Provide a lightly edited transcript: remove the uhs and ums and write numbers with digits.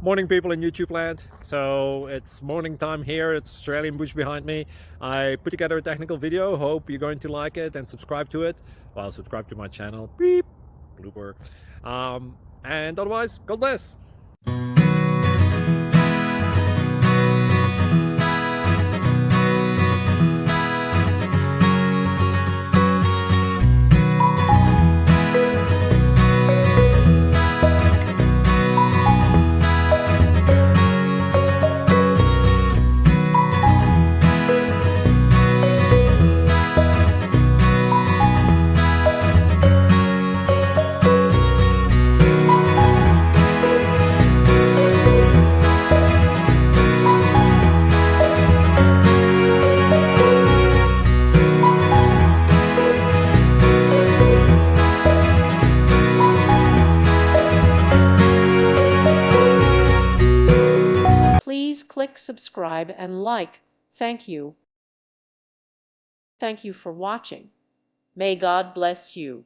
Morning people in YouTube land. So it's morning time here. It's Australian bush behind me. I put together a technical video. Hope you're going to like it and subscribe to it. Well, subscribe to my channel. Beep. Blooper. And otherwise, God bless. Please click subscribe and like. Thank you. Thank you for watching. May God bless you.